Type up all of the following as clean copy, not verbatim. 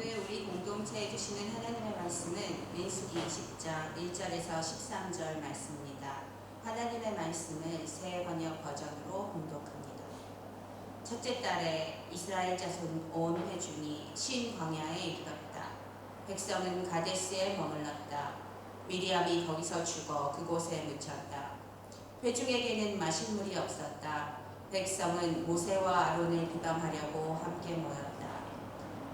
오늘 우리 공동체에 주시는 하나님의 말씀은 민수기 20장 1절에서 13절 말씀입니다. 하나님의 말씀을 새 번역 버전으로 봉독합니다. 첫째 달에 이스라엘 자손 온 회중이 신 광야에 이르렀다. 백성은 가데스에 머물렀다. 미리암이 거기서 죽어 그곳에 묻혔다. 회중에게는 마실 물이 없었다. 백성은 모세와 아론을 비방하려고 함께 모였다.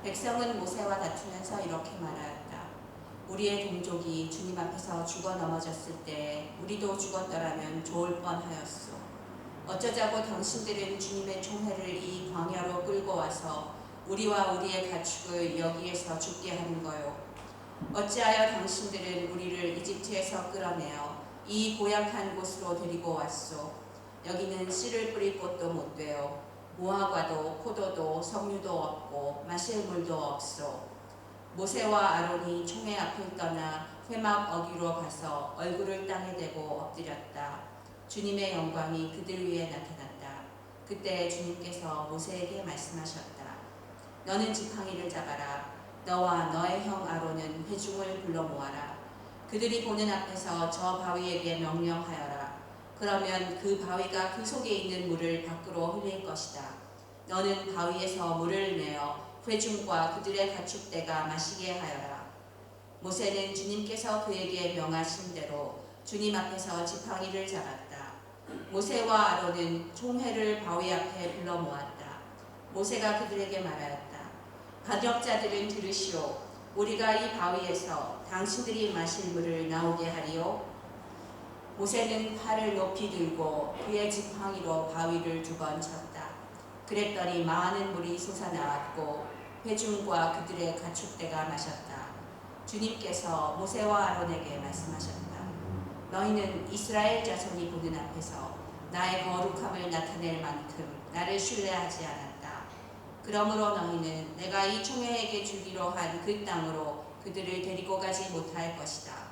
백성은 모세와 다투면서 이렇게 말하였다. 우리의 동족이 주님 앞에서 죽어 넘어졌을 때 우리도 죽었더라면 좋을 뻔하였소. 어쩌자고 당신들은 주님의 총회를 이 광야로 끌고 와서 우리와 우리의 가축을 여기에서 죽게 하는 거요. 어찌하여 당신들은 우리를 이집트에서 끌어내어 이 고약한 곳으로 데리고 왔소. 여기는 씨를 뿌릴 곳도 못 되어 무화과도 포도도 석류도 없고 마실 물도 없소. 모세와 아론이 총회 앞을 떠나 회막 어귀로 가서 얼굴을 땅에 대고 엎드렸다. 주님의 영광이 그들 위에 나타났다. 그때 주님께서 모세에게 말씀하셨다. 너는 지팡이를 잡아라. 너와 너의 형 아론은 회중을 불러 모아라. 그들이 보는 앞에서 저 바위에게 명령하여라. 그러면 그 바위가 그 속에 있는 물을 밖으로 흘릴 것이다. 너는 바위에서 물을 내어 회중과 그들의 가축대가 마시게 하여라. 모세는 주님께서 그에게 명하신 대로 주님 앞에서 지팡이를 잡았다. 모세와 아론은 총회를 바위 앞에 불러 모았다. 모세가 그들에게 말하였다. 반역자들은 들으시오. 우리가 이 바위에서 당신들이 마실 물을 나오게 하리오. 모세는 팔을 높이 들고 그의 지팡이로 바위를 2번 쳤다. 그랬더니 많은 물이 솟아나왔고 회중과 그들의 가축대가 마셨다. 주님께서 모세와 아론에게 말씀하셨다. 너희는 이스라엘 자손이 보는 앞에서 나의 거룩함을 나타낼 만큼 나를 신뢰하지 않았다. 그러므로 너희는 내가 이 총회에게 주기로 한 그 땅으로 그들을 데리고 가지 못할 것이다.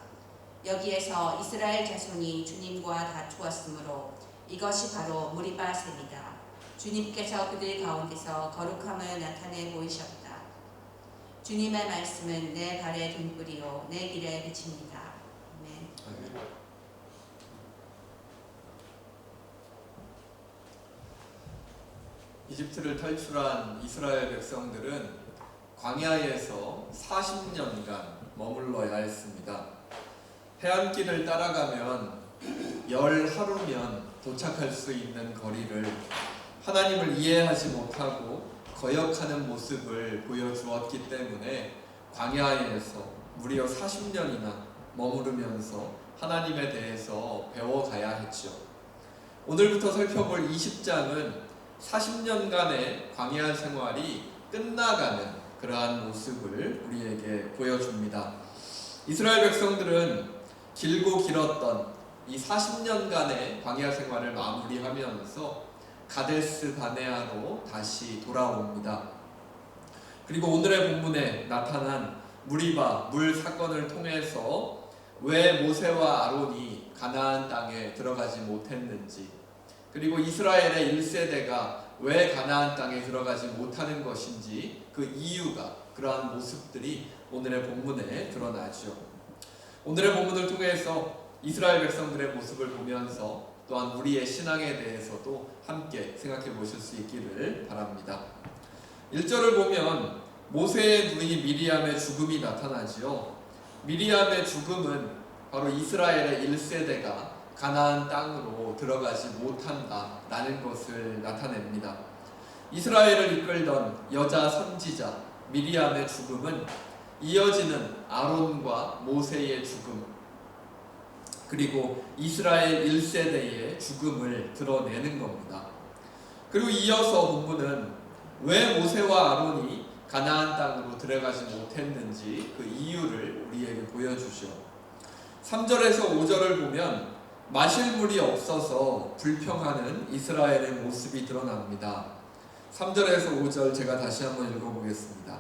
여기에서 이스라엘 자손이 주님과 다투었으므로 이것이 바로 무리바 셈이다. 주님께서 그들 가운데서 거룩함을 나타내 보이셨다. 주님의 말씀은 내 발의 등불이요 내 길의 빛입니다. 아멘. 이집트를 탈출한 이스라엘 백성들은 광야에서 40년간 머물러야 했습니다. 해안길을 따라가면 10하루면 도착할 수 있는 거리를 하나님을 이해하지 못하고 거역하는 모습을 보여주었기 때문에 광야에서 무려 40년이나 머무르면서 하나님에 대해서 배워가야 했죠. 오늘부터 살펴볼 20장은 40년간의 광야 생활이 끝나가는 그러한 모습을 우리에게 보여줍니다. 이스라엘 백성들은 길고 길었던 이 40년간의 광야 생활을 마무리하면서 가데스 바네아로 다시 돌아옵니다. 그리고 오늘의 본문에 나타난 무리바 물 사건을 통해서 왜 모세와 아론이 가나안 땅에 들어가지 못했는지, 그리고 이스라엘의 1세대가 왜 가나안 땅에 들어가지 못하는 것인지 그 이유가, 그러한 모습들이 오늘의 본문에 드러나죠. 오늘의 본문을 통해서 이스라엘 백성들의 모습을 보면서 또한 우리의 신앙에 대해서도 함께 생각해 보실 수 있기를 바랍니다. 1절을 보면 모세의 누이 미리암의 죽음이 나타나지요. 미리암의 죽음은 바로 이스라엘의 1세대가 가나안 땅으로 들어가지 못한다라는 것을 나타냅니다. 이스라엘을 이끌던 여자 선지자 미리암의 죽음은 이어지는 아론과 모세의 죽음, 그리고 이스라엘 1세대의 죽음을 드러내는 겁니다. 그리고 이어서 본문은 왜 모세와 아론이 가나안 땅으로 들어가지 못했는지 그 이유를 우리에게 보여주죠. 3절에서 5절을 보면 마실 물이 없어서 불평하는 이스라엘의 모습이 드러납니다. 3절에서 5절 제가 다시 한번 읽어보겠습니다.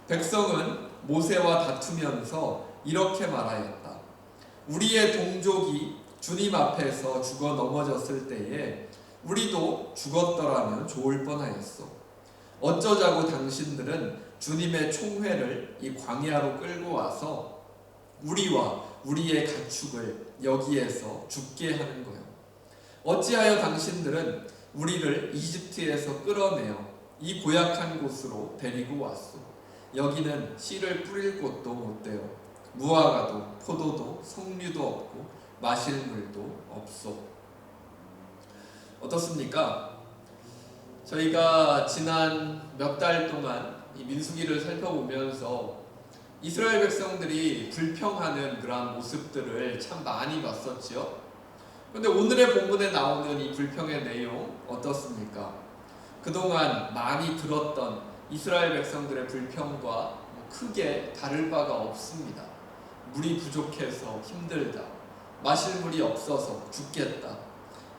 백성은 모세와 다투면서 이렇게 말하였다. 우리의 동족이 주님 앞에서 죽어 넘어졌을 때에 우리도 죽었더라면 좋을 뻔하였소. 어쩌자고 당신들은 주님의 총회를 이 광야로 끌고 와서 우리와 우리의 가축을 여기에서 죽게 하는 거예요. 어찌하여 당신들은 우리를 이집트에서 끌어내어 이 고약한 곳으로 데리고 왔소. 여기는 씨를 뿌릴 곳도 못 되어 무화과도 포도도 석류도 없고 마실 물도 없소. 어떻습니까? 저희가 지난 몇 달 동안 이 민수기를 살펴보면서 이스라엘 백성들이 불평하는 그러한 모습들을 참 많이 봤었죠. 그런데 오늘의 본문에 나오는 이 불평의 내용 어떻습니까? 그동안 많이 들었던 이스라엘 백성들의 불평과 크게 다를 바가 없습니다. 물이 부족해서 힘들다. 마실 물이 없어서 죽겠다.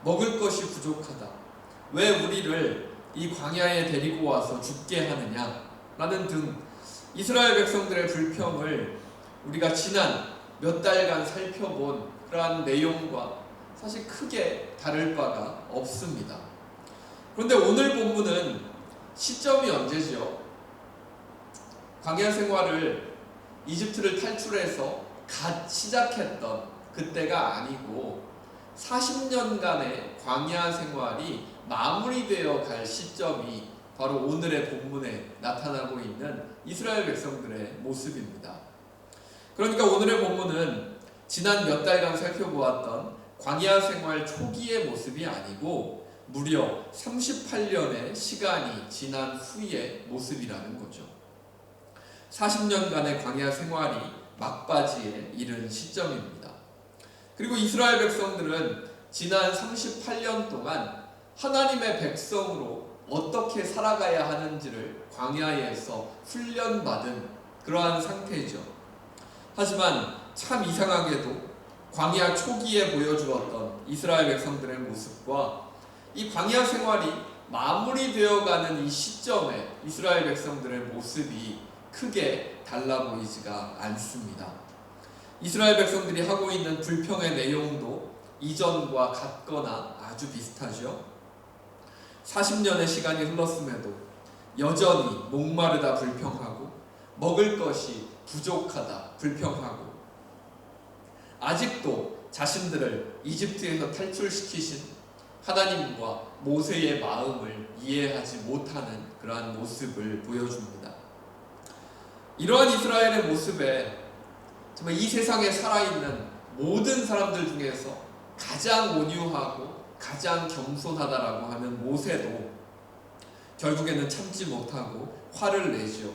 먹을 것이 부족하다. 왜 우리를 이 광야에 데리고 와서 죽게 하느냐? 라는 등 이스라엘 백성들의 불평을 우리가 지난 몇 달간 살펴본 그러한 내용과 사실 크게 다를 바가 없습니다. 그런데 오늘 본문은 시점이 언제죠? 광야 생활을 이집트를 탈출해서 갓 시작했던 그때가 아니고 40년간의 광야 생활이 마무리되어 갈 시점이 바로 오늘의 본문에 나타나고 있는 이스라엘 백성들의 모습입니다. 그러니까 오늘의 본문은 지난 몇 달간 살펴보았던 광야 생활 초기의 모습이 아니고 무려 38년의 시간이 지난 후의 모습이라는 거죠. 40년간의 광야 생활이 막바지에 이른 시점입니다. 그리고 이스라엘 백성들은 지난 38년 동안 하나님의 백성으로 어떻게 살아가야 하는지를 광야에서 훈련받은 그러한 상태죠. 하지만 참 이상하게도 광야 초기에 보여주었던 이스라엘 백성들의 모습과 이 광야 생활이 마무리되어가는 이 시점에 이스라엘 백성들의 모습이 크게 달라 보이지가 않습니다. 이스라엘 백성들이 하고 있는 불평의 내용도 이전과 같거나 아주 비슷하죠. 40년의 시간이 흘렀음에도 여전히 목마르다 불평하고 먹을 것이 부족하다 불평하고 아직도 자신들을 이집트에서 탈출시키신 하나님과 모세의 마음을 이해하지 못하는 그러한 모습을 보여줍니다. 이러한 이스라엘의 모습에 정말 이 세상에 살아있는 모든 사람들 중에서 가장 온유하고 가장 겸손하다라고 하는 모세도 결국에는 참지 못하고 화를 내죠.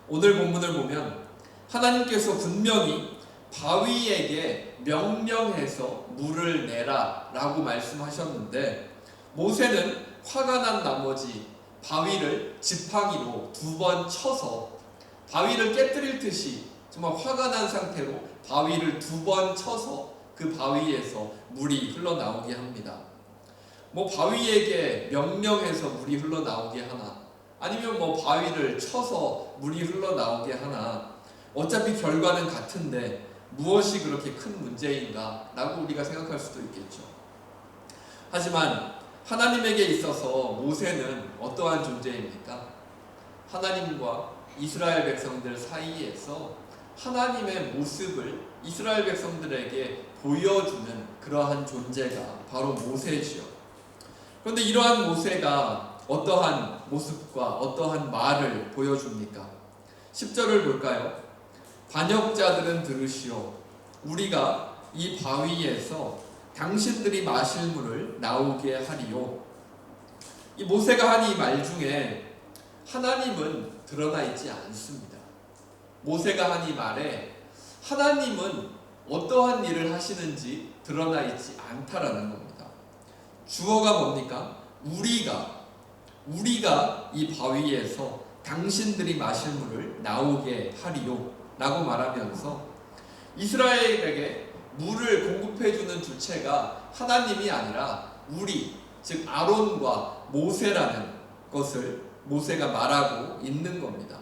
오늘 본문을 보면 하나님께서 분명히 바위에게 명령해서 물을 내라 라고 말씀하셨는데 모세는 화가 난 나머지 바위를 지팡이로 2번 쳐서 바위를 깨뜨릴 듯이 정말 화가 난 상태로 바위를 2번 쳐서 그 바위에서 물이 흘러나오게 합니다. 뭐 바위에게 명령해서 물이 흘러나오게 하나 아니면 뭐 바위를 쳐서 물이 흘러나오게 하나 어차피 결과는 같은데 무엇이 그렇게 큰 문제인가 라고 우리가 생각할 수도 있겠죠. 하지만 하나님에게 있어서 모세는 어떠한 존재입니까? 하나님과 이스라엘 백성들 사이에서 하나님의 모습을 이스라엘 백성들에게 보여주는 그러한 존재가 바로 모세지요. 그런데 이러한 모세가 어떠한 모습과 어떠한 말을 보여줍니까? 10절을 볼까요? 반역자들은 들으시오. 우리가 이 바위에서 당신들이 마실 물을 나오게 하리요. 이 모세가 한 이 말 중에 하나님은 드러나 있지 않습니다. 모세가 한 이 말에 하나님은 어떠한 일을 하시는지 드러나 있지 않다라는 겁니다. 주어가 뭡니까? 우리가 이 바위에서 당신들이 마실 물을 나오게 하리요 라고 말하면서 이스라엘에게 물을 공급해주는 주체가 하나님이 아니라 우리, 즉 아론과 모세라는 것을 모세가 말하고 있는 겁니다.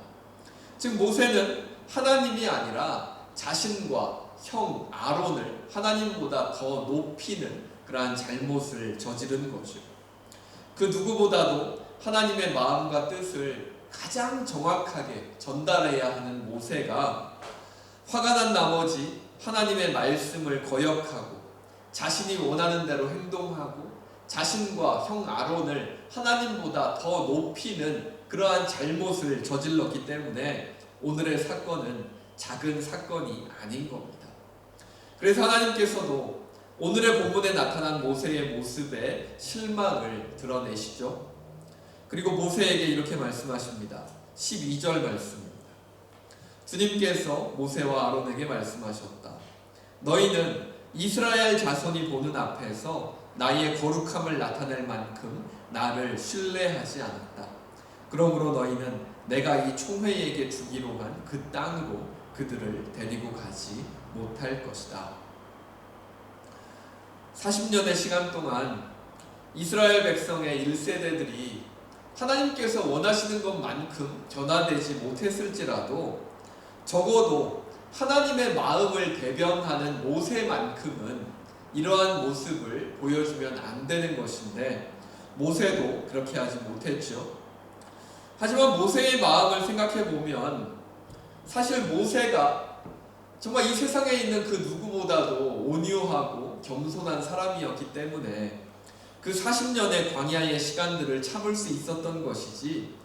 즉 모세는 하나님이 아니라 자신과 형 아론을 하나님보다 더 높이는 그러한 잘못을 저지른 거죠. 그 누구보다도 하나님의 마음과 뜻을 가장 정확하게 전달해야 하는 모세가 화가 난 나머지 하나님의 말씀을 거역하고 자신이 원하는 대로 행동하고 자신과 형 아론을 하나님보다 더 높이는 그러한 잘못을 저질렀기 때문에 오늘의 사건은 작은 사건이 아닌 겁니다. 그래서 하나님께서도 오늘의 본문에 나타난 모세의 모습에 실망을 드러내시죠. 그리고 모세에게 이렇게 말씀하십니다. 12절 말씀입니다. 주님께서 모세와 아론에게 말씀하셨다. 너희는 이스라엘 자손이 보는 앞에서 나의 거룩함을 나타낼 만큼 나를 신뢰하지 않았다. 그러므로 너희는 내가 이 총회에게 주기로 한 그 땅으로 그들을 데리고 가지 못할 것이다. 40년의 시간 동안 이스라엘 백성의 1세대들이 하나님께서 원하시는 것만큼 변화되지 못했을지라도 적어도 하나님의 마음을 대변하는 모세만큼은 이러한 모습을 보여주면 안 되는 것인데 모세도 그렇게 하지 못했죠. 하지만 모세의 마음을 생각해 보면 사실 모세가 정말 이 세상에 있는 그 누구보다도 온유하고 겸손한 사람이었기 때문에 그 40년의 광야의 시간들을 참을 수 있었던 것이지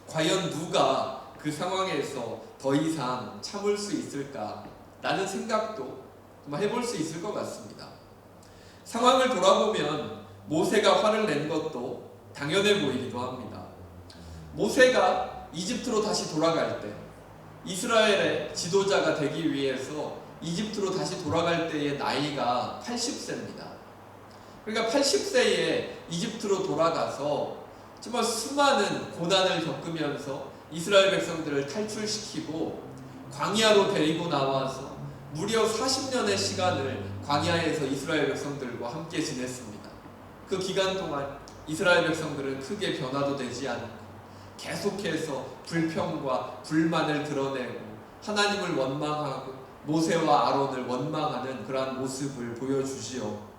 과연 누가 그 상황에서 더 이상 참을 수 있을까 라는 생각도 정말 해볼 수 있을 것 같습니다. 상황을 돌아보면 모세가 화를 낸 것도 당연해 보이기도 합니다. 모세가 이집트로 다시 돌아갈 때 이스라엘의 지도자가 되기 위해서 이집트로 다시 돌아갈 때의 나이가 80세입니다. 그러니까 80세에 이집트로 돌아가서 정말 수많은 고난을 겪으면서 이스라엘 백성들을 탈출시키고 광야로 데리고 나와서 무려 40년의 시간을 광야에서 이스라엘 백성들과 함께 지냈습니다. 그 기간 동안 이스라엘 백성들은 크게 변화도 되지 않고 계속해서 불평과 불만을 드러내고 하나님을 원망하고 모세와 아론을 원망하는 그러한 모습을 보여주지요.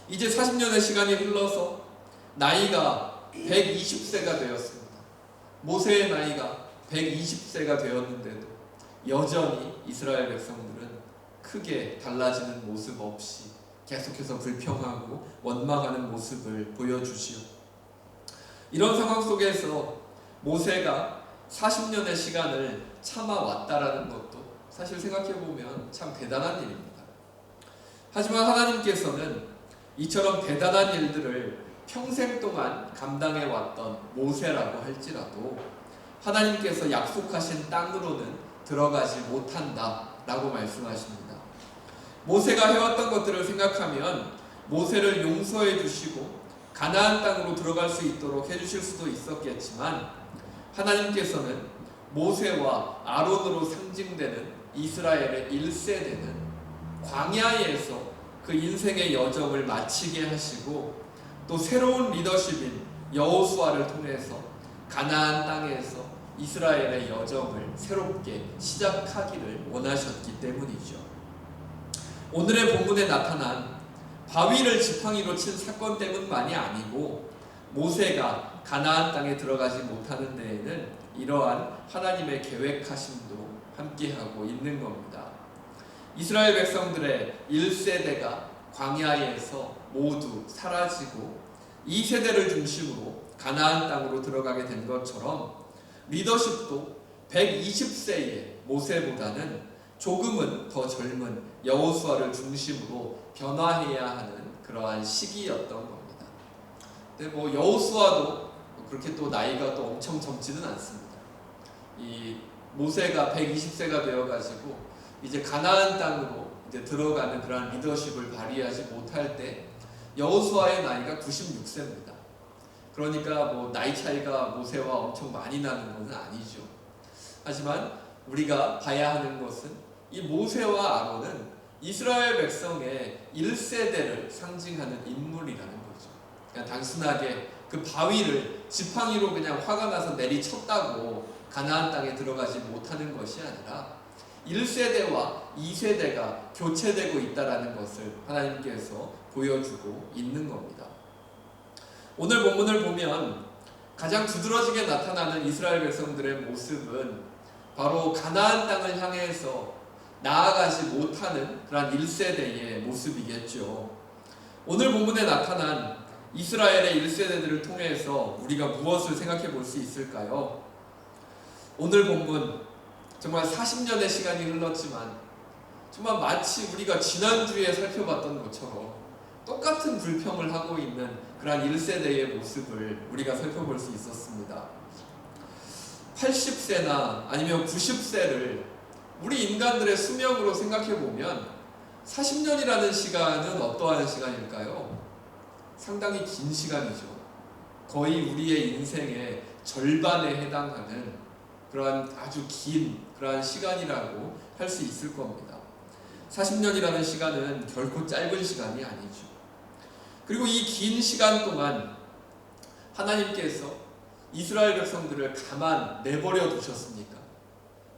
이제 40년의 시간이 흘러서 나이가 120세가 되었습니다. 모세의 나이가 120세가 되었는데도 여전히 이스라엘 백성들은 크게 달라지는 모습 없이 계속해서 불평하고 원망하는 모습을 보여주지요. 이런 상황 속에서 모세가 40년의 시간을 참아왔다라는 것도 사실 생각해보면 참 대단한 일입니다. 하지만 하나님께서는 이처럼 대단한 일들을 평생 동안 감당해왔던 모세라고 할지라도 하나님께서 약속하신 땅으로는 들어가지 못한다라고 말씀하십니다. 모세가 해왔던 것들을 생각하면 모세를 용서해 주시고 가나안 땅으로 들어갈 수 있도록 해주실 수도 있었겠지만 하나님께서는 모세와 아론으로 상징되는 이스라엘의 1세대는 광야에서 그 인생의 여정을 마치게 하시고 또 새로운 리더십인 여호수아를 통해서 가나안 땅에서 이스라엘의 여정을 새롭게 시작하기를 원하셨기 때문이죠. 오늘의 본문에 나타난 바위를 지팡이로 친 사건 때문만이 아니고 모세가 가나안 땅에 들어가지 못하는 데에는 이러한 하나님의 계획하심도 함께하고 있는 겁니다. 이스라엘 백성들의 1세대가 광야에서 모두 사라지고 2세대를 중심으로 가나안 땅으로 들어가게 된 것처럼 리더십도 120세의 모세보다는 조금은 더 젊은 여호수아를 중심으로 변화해야 하는 그러한 시기였던 겁니다. 근데 여호수아도 그렇게 또 나이가 또 엄청 젊지는 않습니다. 이 모세가 120세가 되어가지고 이제 가나안 땅으로 이제 들어가는 그러한 리더십을 발휘하지 못할 때 여호수아의 나이가 96세입니다. 그러니까 나이 차이가 모세와 엄청 많이 나는 것은 아니죠. 하지만 우리가 봐야 하는 것은 이 모세와 아론은 이스라엘 백성의 1세대를 상징하는 인물이라는 거죠. 그냥 단순하게 그 바위를 지팡이로 그냥 화가 나서 내리쳤다고 가나안 땅에 들어가지 못하는 것이 아니라 1세대와 2세대가 교체되고 있다는 것을 하나님께서 보여주고 있는 겁니다. 오늘 본문을 보면 가장 두드러지게 나타나는 이스라엘 백성들의 모습은 바로 가나안 땅을 향해서 나아가지 못하는 그런 1세대의 모습이겠죠. 오늘 본문에 나타난 이스라엘의 1세대들을 통해서 우리가 무엇을 생각해 볼 수 있을까요? 오늘 본문 정말 40년의 시간이 흘렀지만 정말 마치 우리가 지난주에 살펴봤던 것처럼 똑같은 불평을 하고 있는 그런 1세대의 모습을 우리가 살펴볼 수 있었습니다. 80세나 아니면 90세를 우리 인간들의 수명으로 생각해 보면 40년이라는 시간은 어떠한 시간일까요? 상당히 긴 시간이죠. 거의 우리의 인생의 절반에 해당하는 그러한 아주 긴 그러한 시간이라고 할 수 있을 겁니다. 40년이라는 시간은 결코 짧은 시간이 아니죠. 그리고 이 긴 시간 동안 하나님께서 이스라엘 백성들을 가만 내버려 두셨습니까?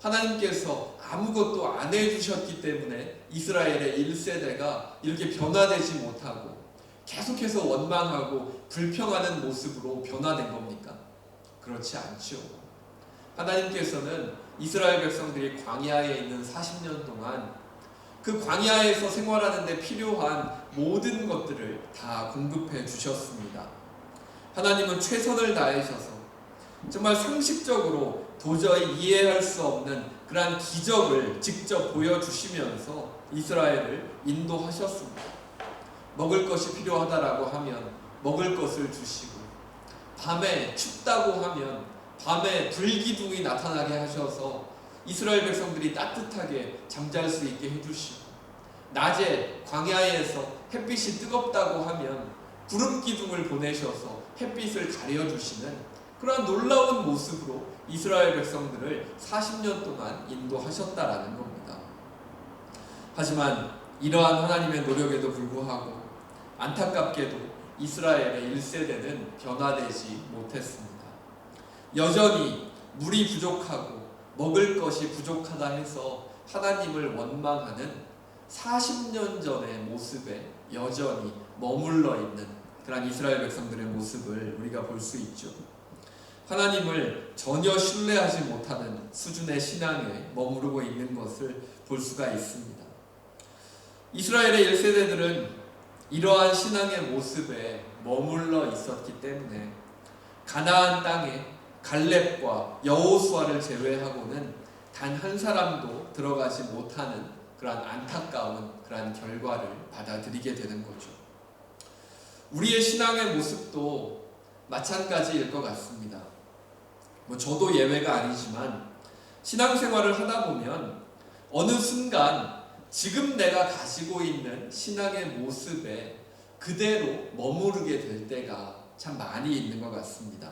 하나님께서 아무것도 안 해주셨기 때문에 이스라엘의 1세대가 이렇게 변화되지 못하고 계속해서 원망하고 불평하는 모습으로 변화된 겁니까? 그렇지 않죠. 하나님께서는 이스라엘 백성들이 광야에 있는 40년 동안 그 광야에서 생활하는 데 필요한 모든 것들을 다 공급해 주셨습니다. 하나님은 최선을 다하셔서 정말 상식적으로 도저히 이해할 수 없는 그러한 기적을 직접 보여주시면서 이스라엘을 인도하셨습니다. 먹을 것이 필요하다라고 하면 먹을 것을 주시고, 밤에 춥다고 하면 밤에 불기둥이 나타나게 하셔서 이스라엘 백성들이 따뜻하게 잠잘 수 있게 해주시고, 낮에 광야에서 햇빛이 뜨겁다고 하면 구름 기둥을 보내셔서 햇빛을 가려주시는 그러한 놀라운 모습으로 이스라엘 백성들을 40년 동안 인도하셨다라는 겁니다. 하지만 이러한 하나님의 노력에도 불구하고 안타깝게도 이스라엘의 1세대는 변화되지 못했습니다. 여전히 물이 부족하고 먹을 것이 부족하다 해서 하나님을 원망하는 40년 전의 모습에 여전히 머물러 있는 그런 이스라엘 백성들의 모습을 우리가 볼 수 있죠. 하나님을 전혀 신뢰하지 못하는 수준의 신앙에 머무르고 있는 것을 볼 수가 있습니다. 이스라엘의 1세대들은 이러한 신앙의 모습에 머물러 있었기 때문에 가나안 땅에 갈렙과 여호수아를 제외하고는 단 한 사람도 들어가지 못하는 그러한 안타까운 그러한 결과를 받아들이게 되는 거죠. 우리의 신앙의 모습도 마찬가지일 것 같습니다. 저도 예외가 아니지만 신앙생활을 하다 보면 어느 순간 지금 내가 가지고 있는 신앙의 모습에 그대로 머무르게 될 때가 참 많이 있는 것 같습니다.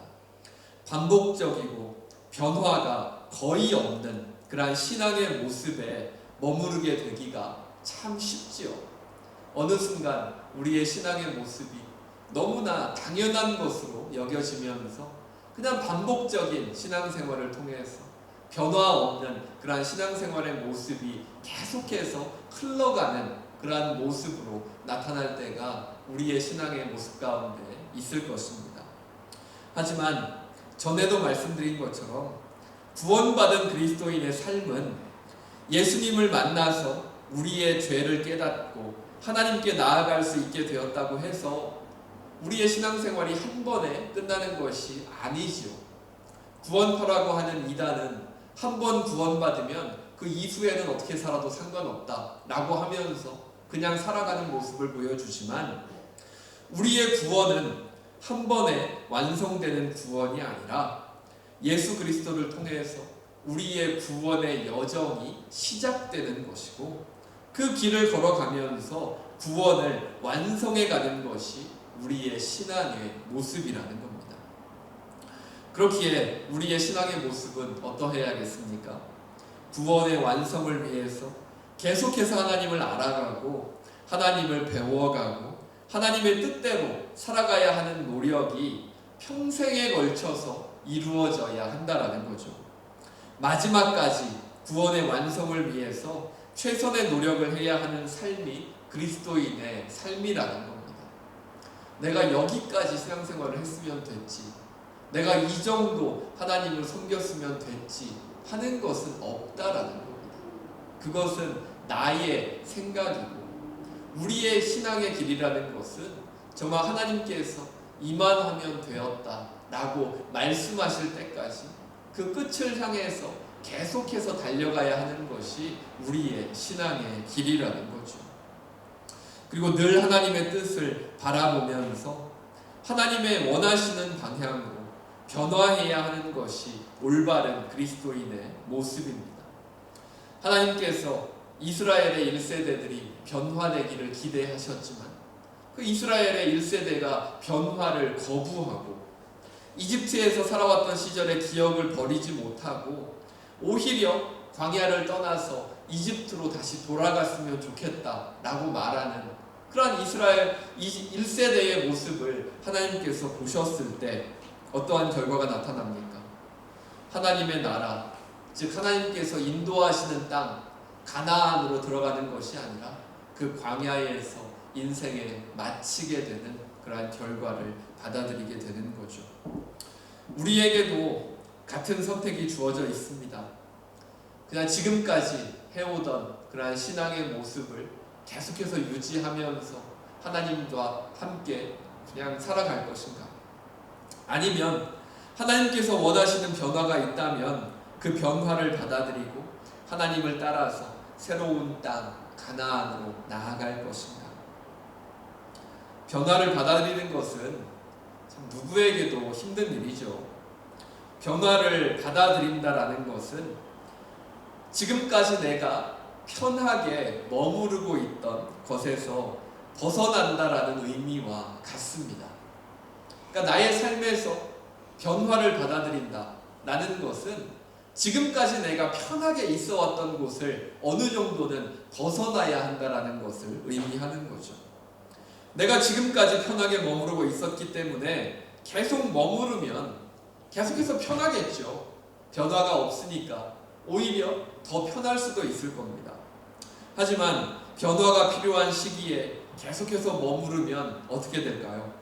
반복적이고 변화가 거의 없는 그러한 신앙의 모습에 머무르게 되기가 참 쉽지요. 어느 순간 우리의 신앙의 모습이 너무나 당연한 것으로 여겨지면서 그냥 반복적인 신앙생활을 통해서 변화 없는 그러한 신앙생활의 모습이 계속해서 흘러가는 그러한 모습으로 나타날 때가 우리의 신앙의 모습 가운데 있을 것입니다. 하지만 전에도 말씀드린 것처럼 구원받은 그리스도인의 삶은 예수님을 만나서 우리의 죄를 깨닫고 하나님께 나아갈 수 있게 되었다고 해서 우리의 신앙생활이 한 번에 끝나는 것이 아니지요. 구원파라고 하는 이단은 한 번 구원받으면 그 이후에는 어떻게 살아도 상관없다 라고 하면서 그냥 살아가는 모습을 보여주지만, 우리의 구원은 한 번에 완성되는 구원이 아니라 예수 그리스도를 통해서 우리의 구원의 여정이 시작되는 것이고, 그 길을 걸어가면서 구원을 완성해 가는 것이 우리의 신앙의 모습이라는 겁니다. 그렇기에 우리의 신앙의 모습은 어떠해야겠습니까? 구원의 완성을 위해서 계속해서 하나님을 알아가고 하나님을 배워가고 하나님의 뜻대로 살아가야 하는 노력이 평생에 걸쳐서 이루어져야 한다라는 거죠. 마지막까지 구원의 완성을 위해서 최선의 노력을 해야 하는 삶이 그리스도인의 삶이라는 겁니다. 내가 여기까지 신앙생활을 했으면 됐지, 내가 이 정도 하나님을 섬겼으면 됐지 하는 것은 없다라는 겁니다. 그것은 나의 생각이고 우리의 신앙의 길이라는 것은 정말 하나님께서 이만하면 되었다라고 말씀하실 때까지 그 끝을 향해서 계속해서 달려가야 하는 것이 우리의 신앙의 길이라는 거죠. 그리고 늘 하나님의 뜻을 바라보면서 하나님의 원하시는 방향으로 변화해야 하는 것이 올바른 그리스도인의 모습입니다. 하나님께서 이스라엘의 1세대들이 변화되기를 기대하셨지만 그 이스라엘의 1세대가 변화를 거부하고 이집트에서 살아왔던 시절의 기억을 버리지 못하고 오히려 광야를 떠나서 이집트로 다시 돌아갔으면 좋겠다라고 말하는 그러한 이스라엘 1세대의 모습을 하나님께서 보셨을 때 어떠한 결과가 나타납니까? 하나님의 나라, 즉 하나님께서 인도하시는 땅 가나안으로 들어가는 것이 아니라 그 광야에서 인생에 마치게 되는 그러한 결과를 받아들이게 되는 거죠. 우리에게도 같은 선택이 주어져 있습니다. 그냥 지금까지 해오던 그러한 신앙의 모습을 계속해서 유지하면서 하나님과 함께 그냥 살아갈 것인가? 아니면 하나님께서 원하시는 변화가 있다면 그 변화를 받아들이고 하나님을 따라서 새로운 땅 가나안으로 나아갈 것인가? 변화를 받아들이는 것은 참 누구에게도 힘든 일이죠. 변화를 받아들인다라는 것은 지금까지 내가 편하게 머무르고 있던 것에서 벗어난다라는 의미와 같습니다. 그러니까 나의 삶에서 변화를 받아들인다라는 것은 지금까지 내가 편하게 있어 왔던 곳을 어느 정도는 벗어나야 한다라는 것을 의미하는 거죠. 내가 지금까지 편하게 머무르고 있었기 때문에 계속 머무르면 계속해서 편하겠죠. 변화가 없으니까 오히려 더 편할 수도 있을 겁니다. 하지만 변화가 필요한 시기에 계속해서 머무르면 어떻게 될까요?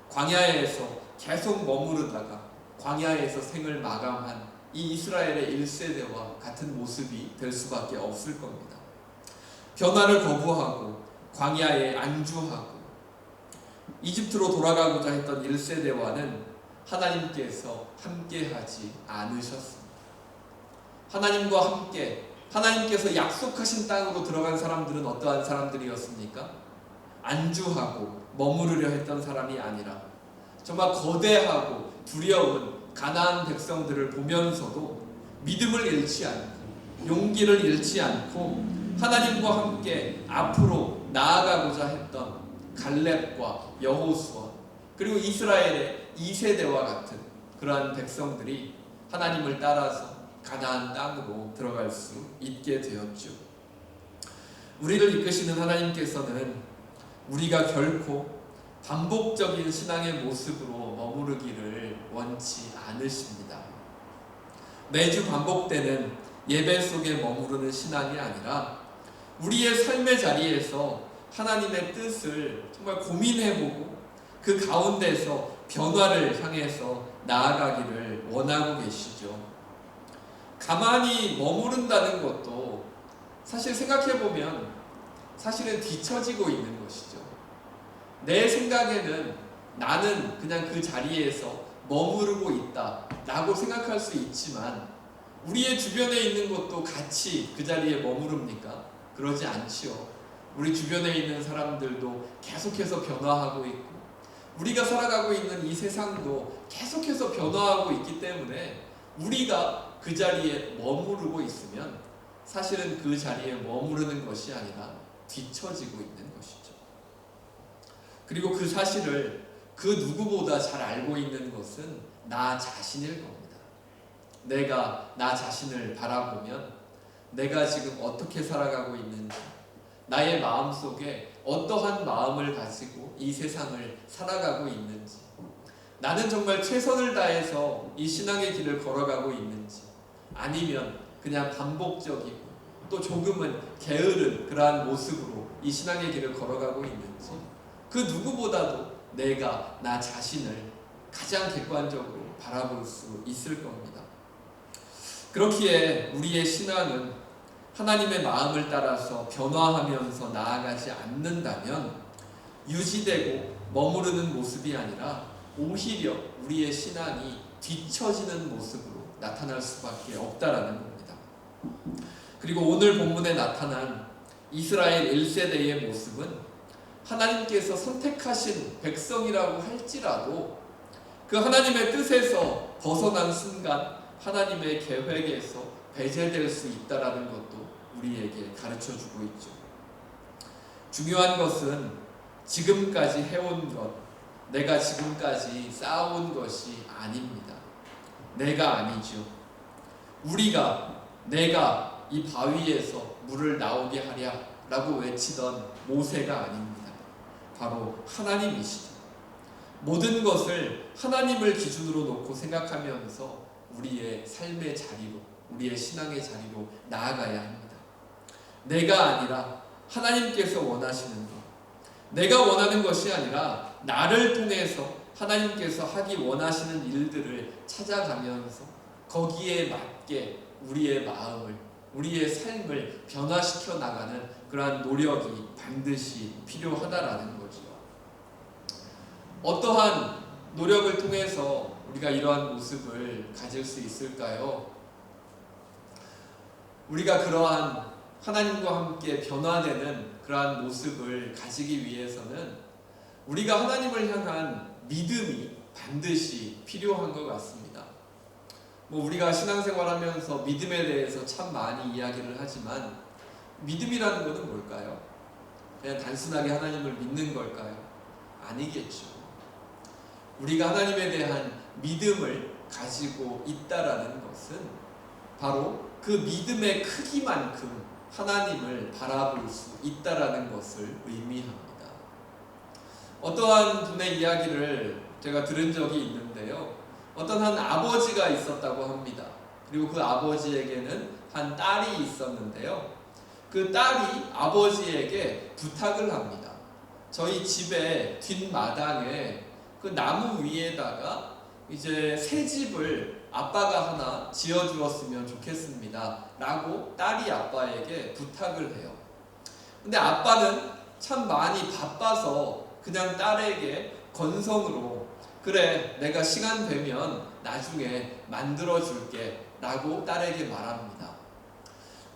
광야에서 계속 머무르다가 광야에서 생을 마감한 이 이스라엘의 1세대와 같은 모습이 될 수밖에 없을 겁니다. 변화를 거부하고 광야에 안주하고 이집트로 돌아가고자 했던 1세대와는 하나님께서 함께하지 않으셨습니다. 하나님과 함께 하나님께서 약속하신 땅으로 들어간 사람들은 어떠한 사람들이었습니까? 안주하고 머무르려 했던 사람이 아니라 정말 거대하고 두려운 가나안 백성들을 보면서도 믿음을 잃지 않고 용기를 잃지 않고 하나님과 함께 앞으로 나아가고자 했던 갈렙과 여호수아 그리고 이스라엘의 2세대와 같은 그러한 백성들이 하나님을 따라서 가나안 땅으로 들어갈 수 있게 되었죠. 우리를 이끄시는 하나님께서는 우리가 결코 반복적인 신앙의 모습으로 머무르기를 원치 않으십니다. 매주 반복되는 예배 속에 머무르는 신앙이 아니라 우리의 삶의 자리에서 하나님의 뜻을 정말 고민해보고 그 가운데서 변화를 향해서 나아가기를 원하고 계시죠. 가만히 머무른다는 것도 사실 생각해보면 사실은 뒤처지고 있는 것이죠. 내 생각에는 나는 그냥 그 자리에서 머무르고 있다 라고 생각할 수 있지만 우리의 주변에 있는 것도 같이 그 자리에 머무릅니까? 그러지 않지요. 우리 주변에 있는 사람들도 계속해서 변화하고 있고 우리가 살아가고 있는 이 세상도 계속해서 변화하고 있기 때문에 우리가 그 자리에 머무르고 있으면 사실은 그 자리에 머무르는 것이 아니라 뒤처지고 있는 것이죠. 그리고 그 사실을 그 누구보다 잘 알고 있는 것은 나 자신일 겁니다. 내가 나 자신을 바라보면 내가 지금 어떻게 살아가고 있는지 나의 마음속에 어떠한 마음을 가지고 이 세상을 살아가고 있는지 나는 정말 최선을 다해서 이 신앙의 길을 걸어가고 있는지 아니면 그냥 반복적이고 또 조금은 게으른 그러한 모습으로 이 신앙의 길을 걸어가고 있는지 그 누구보다도 내가 나 자신을 가장 객관적으로 바라볼 수 있을 겁니다. 그렇기에 우리의 신앙은 하나님의 마음을 따라서 변화하면서 나아가지 않는다면 유지되고 머무르는 모습이 아니라 오히려 우리의 신앙이 뒤처지는 모습으로 나타날 수밖에 없다라는 겁니다. 그리고 오늘 본문에 나타난 이스라엘 1세대의 모습은 하나님께서 선택하신 백성이라고 할지라도 그 하나님의 뜻에서 벗어난 순간 하나님의 계획에서 배제될 수 있다라는 것도 우리에게 가르쳐주고 있죠. 중요한 것은 지금까지 해온 것, 내가 지금까지 쌓아온 것이 아닙니다. 내가 아니죠. 내가 이 바위에서 물을 나오게 하랴 라고 외치던 모세가 아닙니다. 바로 하나님이시죠. 모든 것을 하나님을 기준으로 놓고 생각하면서 우리의 삶의 자리로, 우리의 신앙의 자리로 나아가야 합니다. 내가 아니라 하나님께서 원하시는 것, 내가 원하는 것이 아니라 나를 통해서 하나님께서 하기 원하시는 일들을 찾아가면서 거기에 맞게 우리의 마음을, 우리의 삶을 변화시켜 나가는 그러한 노력이 반드시 필요하다라는 거죠. 어떠한 노력을 통해서 우리가 이러한 모습을 가질 수 있을까요? 우리가 그러한 하나님과 함께 변화되는 그러한 모습을 가지기 위해서는 우리가 하나님을 향한 믿음이 반드시 필요한 것 같습니다. 우리가 신앙생활하면서 믿음에 대해서 참 많이 이야기를 하지만 믿음이라는 것은 뭘까요? 그냥 단순하게 하나님을 믿는 걸까요? 아니겠죠. 우리가 하나님에 대한 믿음을 가지고 있다라는 것은 바로 그 믿음의 크기만큼 하나님을 바라볼 수 있다라는 것을 의미합니다. 어떠한 분의 이야기를 제가 들은 적이 있는데요. 어떤 한 아버지가 있었다고 합니다. 그리고 그 아버지에게는 한 딸이 있었는데요. 그 딸이 아버지에게 부탁을 합니다. 저희 집의 뒷마당에 그 나무 위에다가 이제 새 집을 아빠가 하나 지어주었으면 좋겠습니다 라고 딸이 아빠에게 부탁을 해요. 근데 아빠는 참 많이 바빠서 그냥 딸에게 건성으로 그래 내가 시간 되면 나중에 만들어줄게 라고 딸에게 말합니다.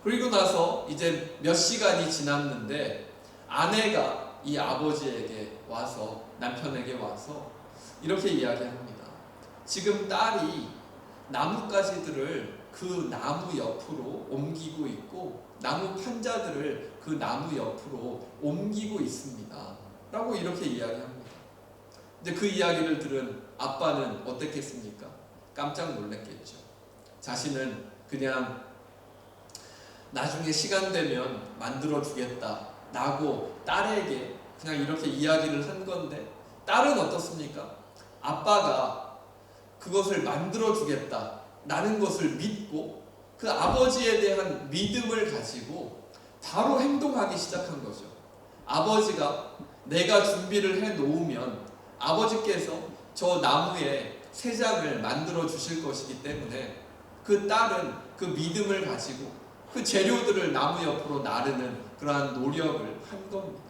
그리고 나서 이제 몇 시간이 지났는데 아내가 이 아버지에게 와서, 남편에게 와서 이렇게 이야기합니다. 지금 딸이 나뭇가지들을 그 나무 옆으로 옮기고 있고 나무 판자들을 그 나무 옆으로 옮기고 있습니다 라고 이렇게 이야기합니다. 근데 그 이야기를 들은 아빠는 어땠겠습니까? 깜짝 놀랐겠죠. 자신은 그냥 나중에 시간 되면 만들어 주겠다 라고 딸에게 그냥 이렇게 이야기를 한 건데 딸은 어떻습니까? 아빠가 그것을 만들어 주겠다 라는 것을 믿고 그 아버지에 대한 믿음을 가지고 바로 행동하기 시작한 거죠. 아버지가 내가 준비를 해 놓으면 아버지께서 저 나무에 새 장을 만들어 주실 것이기 때문에 그 딸은 그 믿음을 가지고 그 재료들을 나무 옆으로 나르는 그러한 노력을 한 겁니다.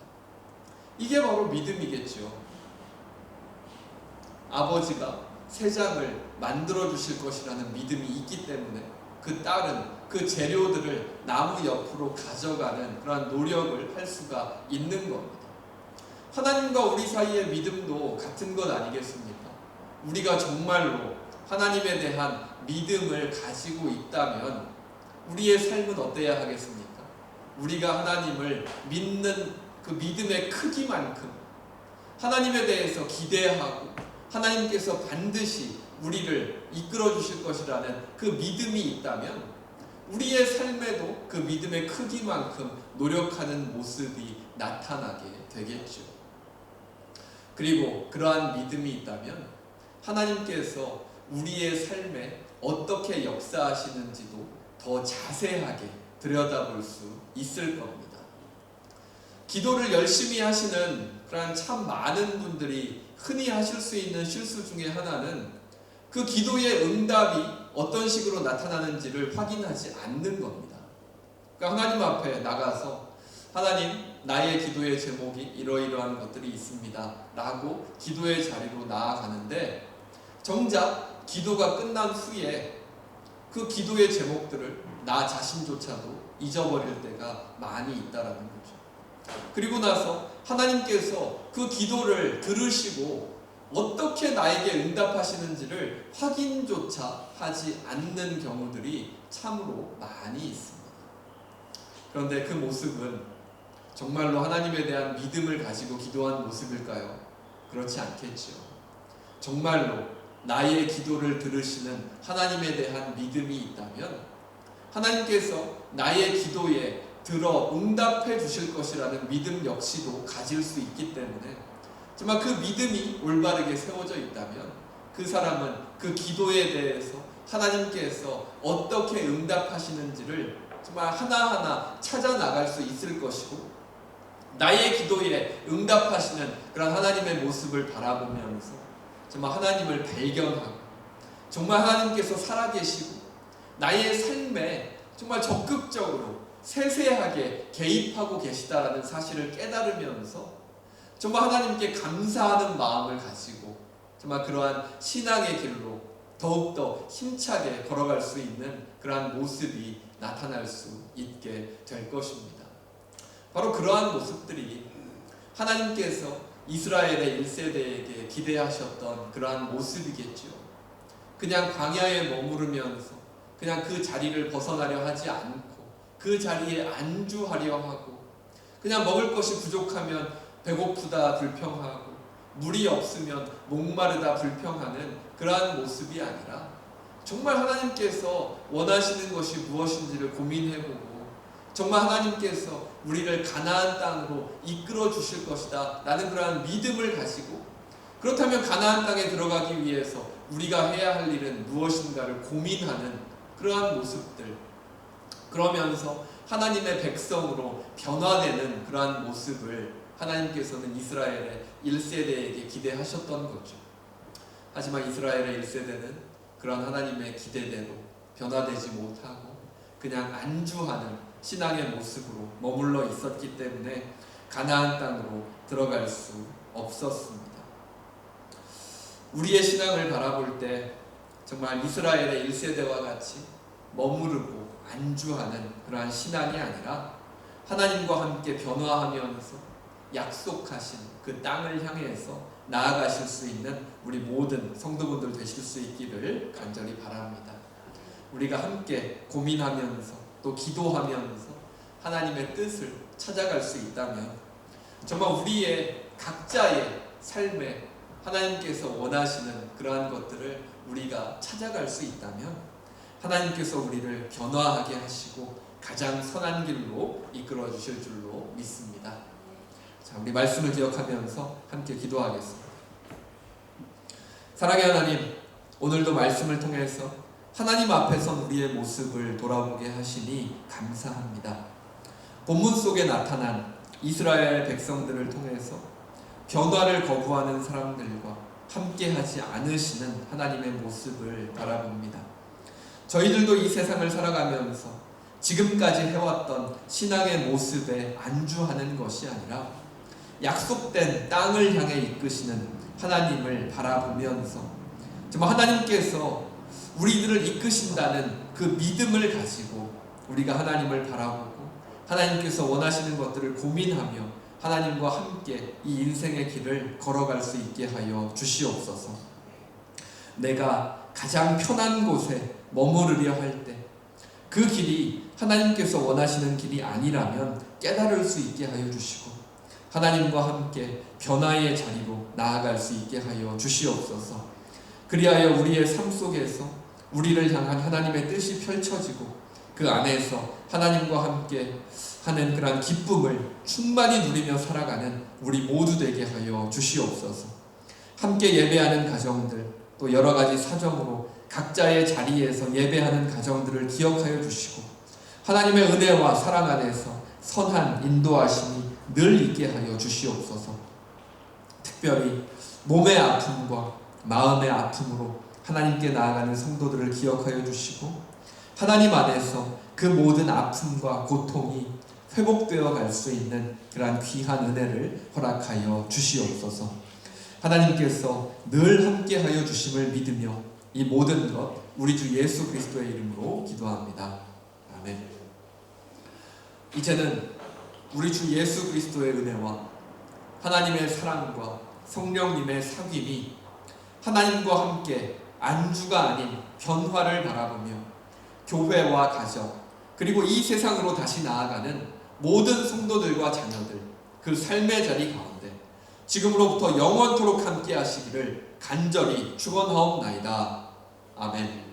이게 바로 믿음이겠죠. 아버지가 새 장을 만들어 주실 것이라는 믿음이 있기 때문에 그 딸은 그 재료들을 나무 옆으로 가져가는 그러한 노력을 할 수가 있는 겁니다. 하나님과 우리 사이의 믿음도 같은 것 아니겠습니까? 우리가 정말로 하나님에 대한 믿음을 가지고 있다면 우리의 삶은 어때야 하겠습니까? 우리가 하나님을 믿는 그 믿음의 크기만큼 하나님에 대해서 기대하고 하나님께서 반드시 우리를 이끌어 주실 것이라는 그 믿음이 있다면 우리의 삶에도 그 믿음의 크기만큼 노력하는 모습이 나타나게 되겠죠. 그리고 그러한 믿음이 있다면 하나님께서 우리의 삶에 어떻게 역사하시는지도 더 자세하게 들여다볼 수 있을 겁니다. 기도를 열심히 하시는 그런 참 많은 분들이 흔히 하실 수 있는 실수 중에 하나는 그 기도의 응답이 어떤 식으로 나타나는지를 확인하지 않는 겁니다. 그러니까 하나님 앞에 나가서 하나님, 나의 기도의 제목이 이러이러한 것들이 있습니다 라고 기도의 자리로 나아가는데, 정작 기도가 끝난 후에 그 기도의 제목들을 나 자신조차도 잊어버릴 때가 많이 있다라는 거죠. 그리고 나서 하나님께서 그 기도를 들으시고 어떻게 나에게 응답하시는지를 확인조차 하지 않는 경우들이 참으로 많이 있습니다. 그런데 그 모습은 정말로 하나님에 대한 믿음을 가지고 기도한 모습일까요? 그렇지 않겠죠. 정말로 나의 기도를 들으시는 하나님에 대한 믿음이 있다면 하나님께서 나의 기도에 들어 응답해 주실 것이라는 믿음 역시도 가질 수 있기 때문에, 정말 그 믿음이 올바르게 세워져 있다면 그 사람은 그 기도에 대해서 하나님께서 어떻게 응답하시는지를 정말 하나하나 찾아 나갈 수 있을 것이고, 나의 기도에 응답하시는 그런 하나님의 모습을 바라보면서 정말 하나님을 발견하고, 정말 하나님께서 살아계시고 나의 삶에 정말 적극적으로 세세하게 개입하고 계시다라는 사실을 깨달으면서 정말 하나님께 감사하는 마음을 가지고 정말 그러한 신앙의 길로 더욱더 힘차게 걸어갈 수 있는 그러한 모습이 나타날 수 있게 될 것입니다. 바로 그러한 모습들이 하나님께서 이스라엘의 1세대에게 기대하셨던 그러한 모습이겠죠. 그냥 광야에 머무르면서 그냥 그 자리를 벗어나려 하지 않고 그 자리에 안주하려 하고, 그냥 먹을 것이 부족하면 배고프다 불평하고 물이 없으면 목마르다 불평하는 그러한 모습이 아니라, 정말 하나님께서 원하시는 것이 무엇인지를 고민해보고 정말 하나님께서 우리를 가나안 땅으로 이끌어 주실 것이다 라는 그러한 믿음을 가지고, 그렇다면 가나안 땅에 들어가기 위해서 우리가 해야 할 일은 무엇인가를 고민하는 그러한 모습들, 그러면서 하나님의 백성으로 변화되는 그러한 모습을 하나님께서는 이스라엘의 1세대에게 기대하셨던 거죠. 하지만 이스라엘의 1세대는 그러한 하나님의 기대대로 변화되지 못하고 그냥 안주하는 신앙의 모습으로 머물러 있었기 때문에 가나안 땅으로 들어갈 수 없었습니다. 우리의 신앙을 바라볼 때 정말 이스라엘의 1세대와 같이 머무르고 안주하는 그러한 신앙이 아니라 하나님과 함께 변화하면서 약속하신 그 땅을 향해서 나아가실 수 있는 우리 모든 성도분들 되실 수 있기를 간절히 바랍니다. 우리가 함께 고민하면서 또 기도하면서 하나님의 뜻을 찾아갈 수 있다면 정말 우리의 각자의 삶에 하나님께서 원하시는 그러한 것들을 우리가 찾아갈 수 있다면 하나님께서 우리를 변화하게 하시고 가장 선한 길로 이끌어 주실 줄로 믿습니다. 자, 우리 말씀을 기억하면서 함께 기도하겠습니다. 사랑의 하나님, 오늘도 말씀을 통해서 하나님 앞에 선 우리의 모습을 돌아보게 하시니 감사합니다. 본문 속에 나타난 이스라엘 백성들을 통해서 변화를 거부하는 사람들과 함께하지 않으시는 하나님의 모습을 바라봅니다. 저희들도 이 세상을 살아가면서 지금까지 해왔던 신앙의 모습에 안주하는 것이 아니라 약속된 땅을 향해 이끄시는 하나님을 바라보면서 정말 하나님께서 우리들을 이끄신다는 그 믿음을 가지고 우리가 하나님을 바라보고 하나님께서 원하시는 것들을 고민하며 하나님과 함께 이 인생의 길을 걸어갈 수 있게 하여 주시옵소서. 내가 가장 편한 곳에 머무르려 할 때 그 길이 하나님께서 원하시는 길이 아니라면 깨달을 수 있게 하여 주시고 하나님과 함께 변화의 자리로 나아갈 수 있게 하여 주시옵소서. 그리하여 우리의 삶 속에서 우리를 향한 하나님의 뜻이 펼쳐지고 그 안에서 하나님과 함께 하는 그러한 기쁨을 충만히 누리며 살아가는 우리 모두 되게 하여 주시옵소서. 함께 예배하는 가정들, 또 여러 가지 사정으로 각자의 자리에서 예배하는 가정들을 기억하여 주시고 하나님의 은혜와 사랑 안에서 선한 인도하심이 늘 있게 하여 주시옵소서. 특별히 몸의 아픔과 마음의 아픔으로 하나님께 나아가는 성도들을 기억하여 주시고 하나님 안에서 그 모든 아픔과 고통이 회복되어 갈 수 있는 그러한 귀한 은혜를 허락하여 주시옵소서. 하나님께서 늘 함께하여 주심을 믿으며 이 모든 것 우리 주 예수 그리스도의 이름으로 기도합니다. 아멘. 이제는 우리 주 예수 그리스도의 은혜와 하나님의 사랑과 성령님의 사귐이 하나님과 함께 안주가 아닌 변화를 바라보며 교회와 가정 그리고 이 세상으로 다시 나아가는 모든 성도들과 자녀들 그 삶의 자리 가운데 지금으로부터 영원토록 함께 하시기를 간절히 축원하옵나이다. 아멘.